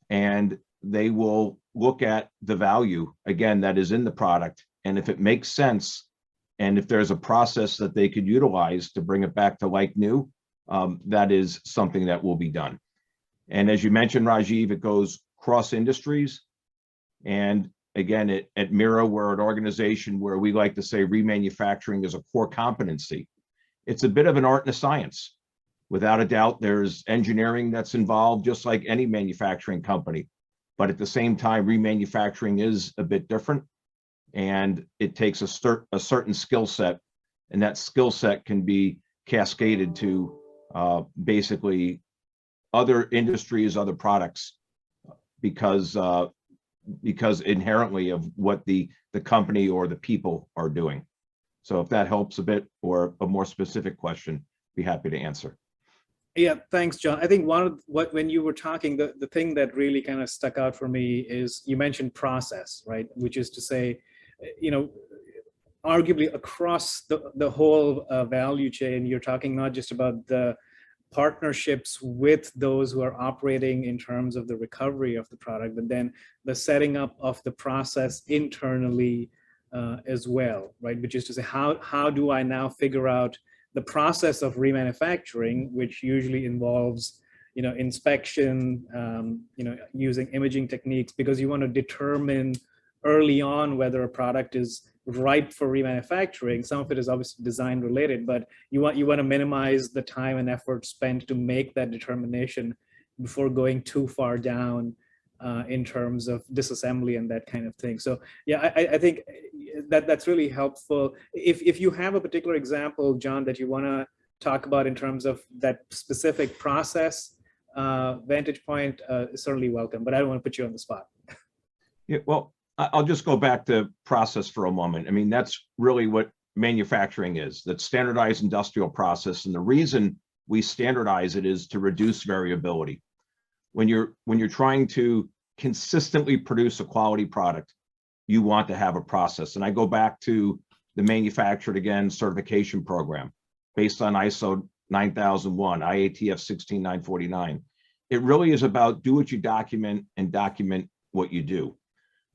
and they will look at the value, again, that is in the product. And if it makes sense, and if there's a process that they could utilize to bring it back to like new, that is something that will be done. And as you mentioned, Rajiv, it goes cross industries. And again, at Mira, we're an organization where we like to say remanufacturing is a core competency. It's a bit of an art and a science. Without a doubt, there's engineering that's involved, just like any manufacturing company. But at the same time, remanufacturing is a bit different. And it takes a certain skill set. And that skill set can be cascaded to basically other industries, other products, because inherently of what the company or the people are doing. So if that helps a bit, or a more specific question, be happy to answer. Yeah, thanks, John. I think when you were talking, the thing that really kind of stuck out for me is you mentioned process, right? Which is to say, arguably across the whole value chain, you're talking not just about the partnerships with those who are operating in terms of the recovery of the product, but then the setting up of the process internally as well, right? Which is to say, how do I now figure out the process of remanufacturing, which usually involves, inspection, using imaging techniques, because you want to determine early on whether a product is ripe for remanufacturing. Some of it is obviously design related, but you want to minimize the time and effort spent to make that determination before going too far down in terms of disassembly and that kind of thing. So yeah, I think that's really helpful. If you have a particular example, John, that you want to talk about in terms of that specific process vantage point, is certainly welcome, but I don't want to put you on the spot. Yeah, well, I'll just go back to process for a moment. I mean, that's really what manufacturing is, that standardized industrial process. And the reason we standardize it is to reduce variability. When you're trying to consistently produce a quality product, you want to have a process. And I go back to the manufactured again certification program based on ISO 9001, IATF 16949. It really is about do what you document and document what you do.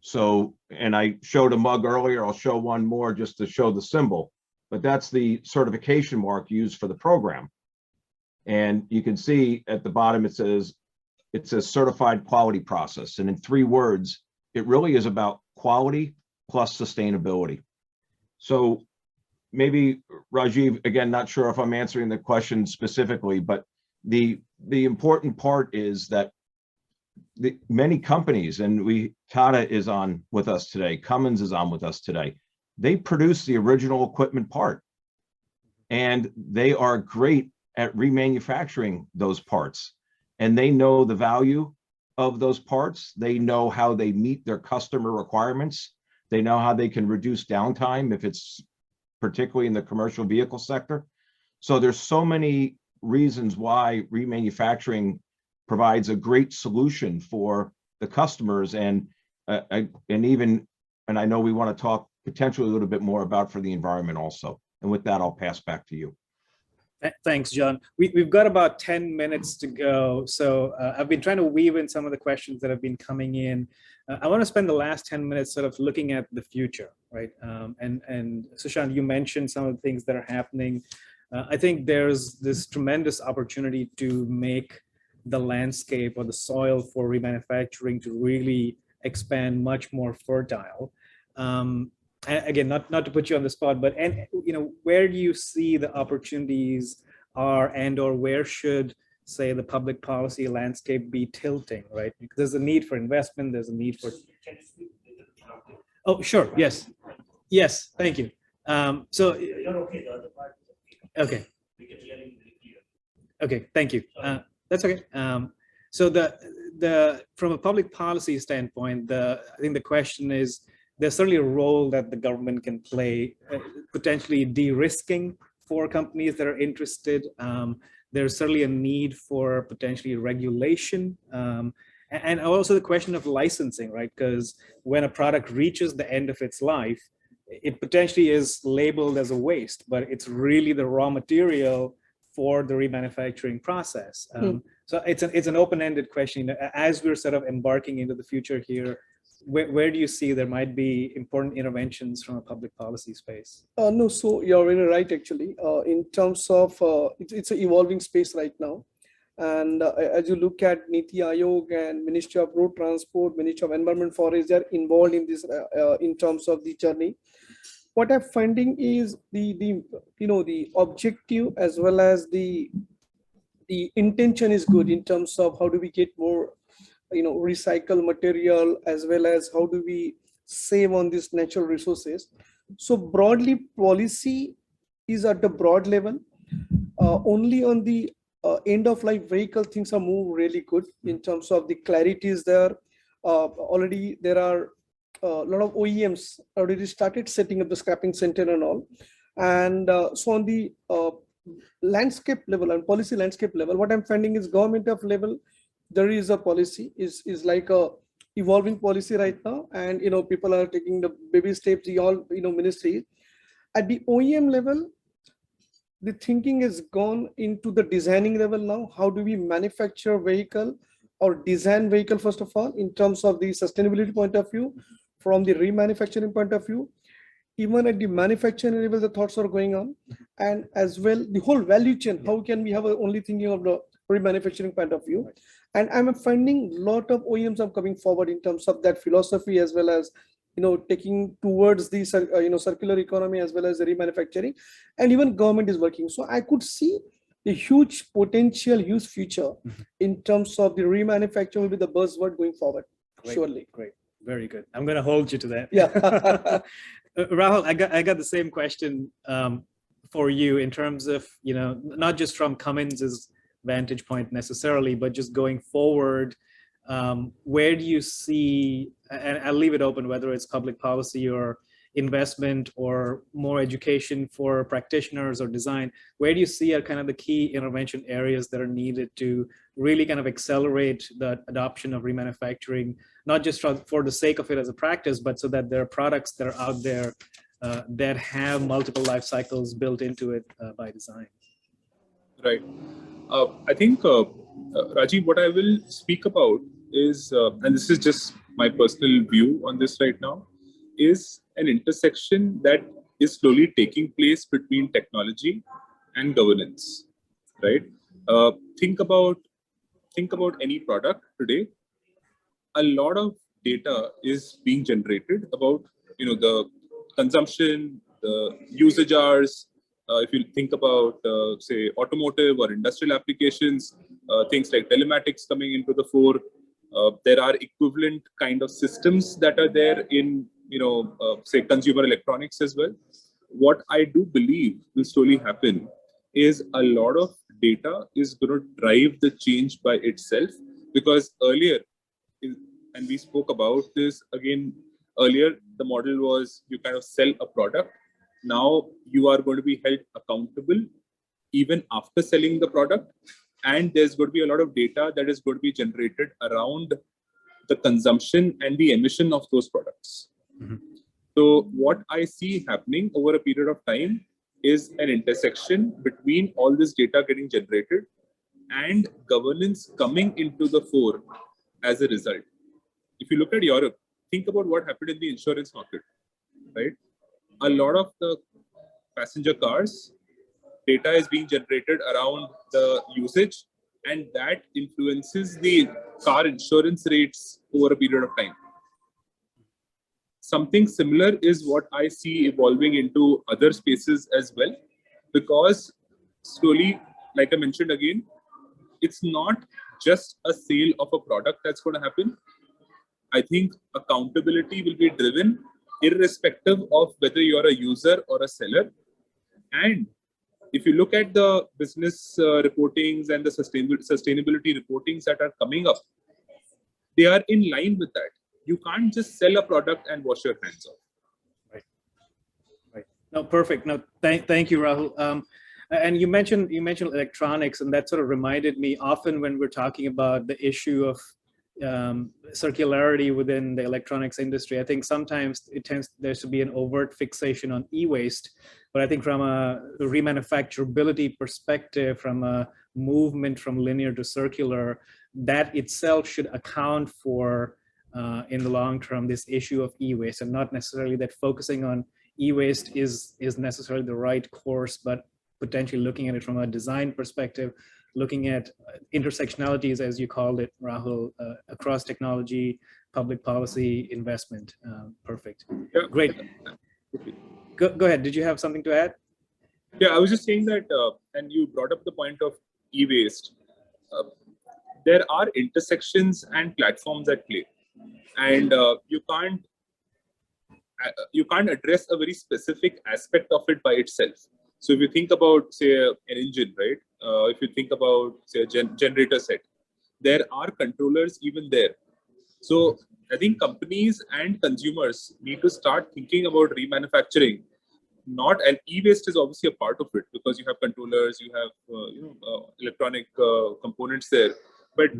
So, and I showed a mug earlier, I'll show one more just to show the symbol, but that's the certification mark used for the program. And you can see at the bottom, it says certified quality process. And in 3 words, it really is about quality plus sustainability. So maybe Rajiv, again, not sure if I'm answering the question specifically, but the important part is that many companies, and Tata is on with us today, Cummins is on with us today, they produce the original equipment part. And they are great at remanufacturing those parts. And they know the value of those parts. They know how they meet their customer requirements. They know how they can reduce downtime if it's particularly in the commercial vehicle sector. So there's so many reasons why remanufacturing provides a great solution for the customers. And and I know we want to talk potentially a little bit more about for the environment also. And with that, I'll pass back to you. Thanks, John. We've got about 10 minutes to go. So I've been trying to weave in some of the questions that have been coming in. I want to spend the last 10 minutes sort of looking at the future, right? And Sushant, you mentioned some of the things that are happening. I think there's this tremendous opportunity to make the landscape or the soil for remanufacturing to really expand much more fertile. Again, not to put you on the spot, but where do you see the opportunities are, and or where should, say, the public policy landscape be tilting, right? Because there's a need for investment, there's a need for. Oh, sure, yes, thank you. So you're okay. The other part is okay. We can hear you very clear. Okay, thank you. That's okay. So from a public policy standpoint, I think the question is, there's certainly a role that the government can play, potentially de-risking for companies that are interested. There's certainly a need for potentially regulation. And also the question of licensing, right? Because when a product reaches the end of its life, it potentially is labeled as a waste, but it's really the raw material for the remanufacturing process. So it's an open-ended question. As we're sort of embarking into the future here, where do you see there might be important interventions from a public policy space? No, so you're very right, actually. In terms of, it's an evolving space right now. And as you look at Niti Aayog and Ministry of Road Transport, Ministry of Environment Forest, they're involved in this in terms of the journey. What I'm finding is the objective as well as the intention is good in terms of how do we get more recycle material, as well as how do we save on these natural resources. So broadly, policy is at the broad level. Only on the end of life vehicle, things are moved really good in terms of the clarity is there. Already there are a lot of OEMs already started setting up the scrapping center and all. And so on the landscape level and policy landscape level, what I'm finding is government of level, there is a policy is like a evolving policy right now, and people are taking the baby steps. All ministry at the OEM level, the thinking has gone into the designing level now. How do we manufacture vehicle or design vehicle first of all in terms of the sustainability point of view, from the remanufacturing point of view, even at the manufacturing level, the thoughts are going on, and as well the whole value chain. How can we have only thinking of the remanufacturing point of view? And I'm finding a lot of OEMs are coming forward in terms of that philosophy, as well as taking towards the circular economy as well as the remanufacturing, and even government is working. So I could see the huge potential, huge future in terms of the remanufacturing will be the buzzword going forward. Great, surely. Great, very good. I'm going to hold you to that. Yeah. Rahul, I got the same question for you in terms of not just from Cummins's vantage point necessarily, but just going forward, where do you see, and I'll leave it open whether it's public policy or investment or more education for practitioners or design, where do you see are kind of the key intervention areas that are needed to really kind of accelerate the adoption of remanufacturing, not just for the sake of it as a practice, but so that there are products that are out there that have multiple life cycles built into it by design? Right. I think, Rajiv, what I will speak about is, and this is just my personal view on this right now, is an intersection that is slowly taking place between technology and governance, right? Think about any product today. A lot of data is being generated about, the consumption, the usage hours. If you think about, say, automotive or industrial applications, things like telematics coming into the fore, there are equivalent kind of systems that are there in, say, consumer electronics as well. What I do believe will slowly happen is a lot of data is going to drive the change by itself, because earlier, and we spoke about this again earlier, the model was you kind of sell a product. Now you are going to be held accountable even after selling the product. And there's going to be a lot of data that is going to be generated around the consumption and the emission of those products. Mhm. So what I see happening over a period of time is an intersection between all this data getting generated and governance coming into the fore as a result. If you look at Europe, think about what happened in the insurance market, right? A lot of the passenger cars, data is being generated around the usage, and that influences the car insurance rates over a period of time. Something similar is what I see evolving into other spaces as well, because slowly, like I mentioned again, it's not just a sale of a product that's going to happen. I think accountability will be driven irrespective of whether you're a user or a seller. And if you look at the business reportings and the sustainability reportings that are coming up, they are in line with that. You can't just sell a product and wash your hands off. Right. No, perfect. No, thank you, Rahul. And you mentioned electronics, and that sort of reminded me often when we're talking about the issue of circularity within the electronics industry. I think sometimes there's to be an overt fixation on e-waste, but I think from a remanufacturability perspective, from a movement from linear to circular, that itself should account for in the long term this issue of e-waste, and not necessarily that focusing on e-waste is necessarily the right course, but potentially looking at it from a design perspective, looking at intersectionalities, as you called it, Rahul, across technology, public policy, investment. Perfect. Yeah. Great. Go ahead. Did you have something to add? Yeah, I was just saying that, and you brought up the point of e-waste. There are intersections and platforms at play, and you can't address a very specific aspect of it by itself. So if you think about, say, an engine, right? If you think about, say, a generator set, there are controllers even there. So I think companies and consumers need to start thinking about remanufacturing. And e-waste is obviously a part of it, because you have controllers, you have electronic components there. But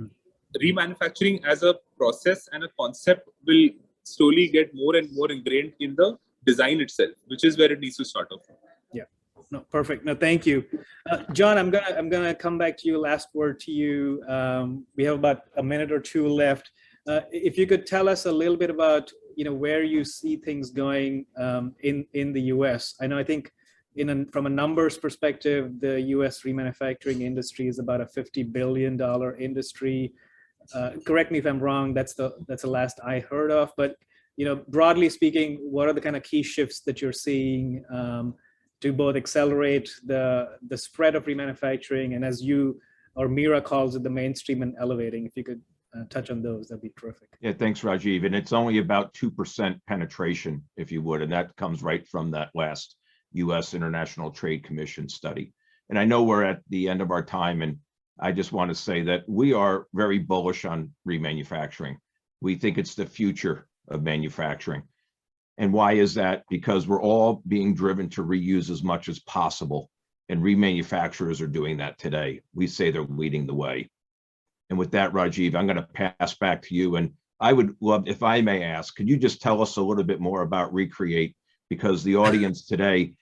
remanufacturing as a process and a concept will slowly get more and more ingrained in the design itself, which is where it needs to start off. Yeah. No, perfect. No, thank you, John. I'm gonna come back to you. Last word to you. We have about a minute or two left. If you could tell us a little bit about where you see things going in the U.S. I think from a numbers perspective, the U.S. remanufacturing industry is about a $50 billion industry. Correct me if I'm wrong. That's the last I heard of. But broadly speaking, what are the kind of key shifts that you're seeing to both accelerate the spread of remanufacturing, and as you or Mira calls it, the mainstream and elevating? If you could touch on those, that'd be terrific. Yeah, thanks, Rajiv. And it's only about 2% penetration, if you would, and that comes right from that last U.S. International Trade Commission study. And I know we're at the end of our time, and I just want to say that we are very bullish on remanufacturing. We think it's the future of manufacturing. And why is that? Because we're all being driven to reuse as much as possible, and remanufacturers are doing that today. We say they're leading the way. And with that, Rajiv, I'm going to pass back to you. And I would love, if I may ask, could you just tell us a little bit more about Recreate? Because the audience today,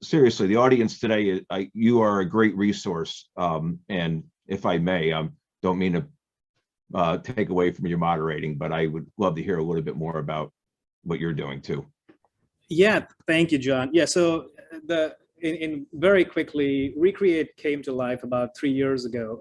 seriously, the audience today, you are a great resource. And if I may, don't mean to take away from your moderating, but I would love to hear a little bit more about what you're doing too. Yeah, thank you, John. Yeah, so in very quickly, Recreate came to life about 3 years ago.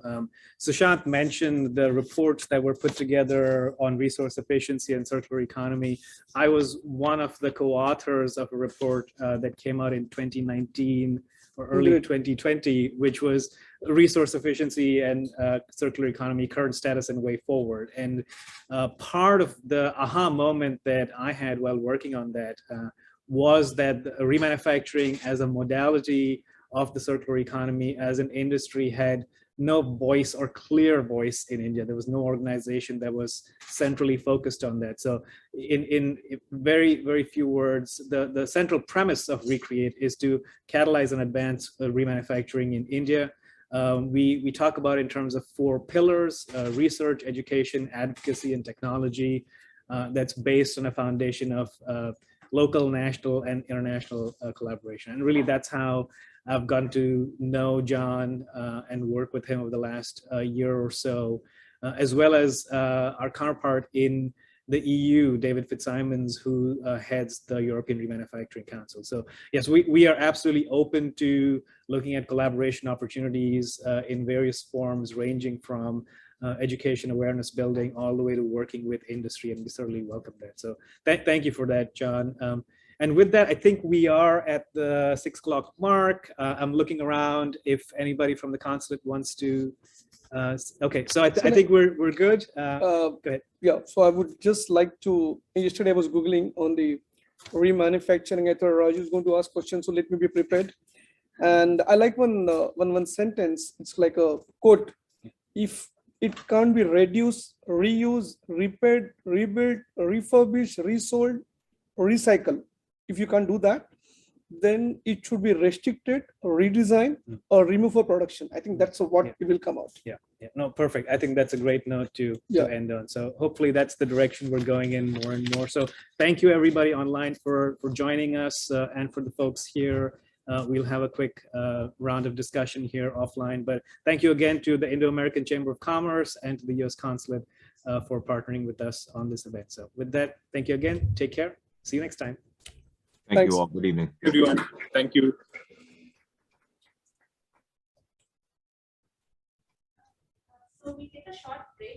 Sushant mentioned the reports that were put together on resource efficiency and circular economy. I was one of the co-authors of a report that came out in 2019 or early 2020, which was resource efficiency and circular economy, current status and way forward. And part of the aha moment that I had while working on that was that remanufacturing as a modality of the circular economy as an industry had no voice or clear voice in India. There was no organization that was centrally focused on that. So in very, very few words, the central premise of Recreate is to catalyze and advance remanufacturing in India. We talk about in terms of 4 pillars: research, education, advocacy, and technology. That's based on a foundation of local, national, and international collaboration. And really, that's how I've gotten to know John and work with him over the last year or so, as well as our counterpart in the EU, David Fitzsimons, who heads the European Remanufacturing Council. So yes, we are absolutely open to looking at collaboration opportunities in various forms, ranging from education awareness building all the way to working with industry, and we certainly welcome that. So thank you for that, John. And with that, I think we are at the 6 o'clock mark. I'm looking around if anybody from the consulate wants to. Okay, so I think we're good. Go ahead. Yeah, so I would just like to, yesterday I was Googling on the remanufacturing. I thought Raju is going to ask questions, so let me be prepared. And I like one sentence, it's like a quote: if it can't be reduced, reused, repaired, rebuilt, refurbished, resold, recycled, if you can't do that, then it should be restricted, redesigned, or removed for production. I think that's what it will come out. Yeah, no, perfect. I think that's a great note to end on. So hopefully that's the direction we're going in more and more. So thank you everybody online for joining us, and for the folks here. We'll have a quick round of discussion here offline, but thank you again to the Indo-American Chamber of Commerce and to the US Consulate for partnering with us on this event. So with that, thank you again. Take care. See you next time. Thank you all. Good evening. Everyone, thank you. So we take a short break.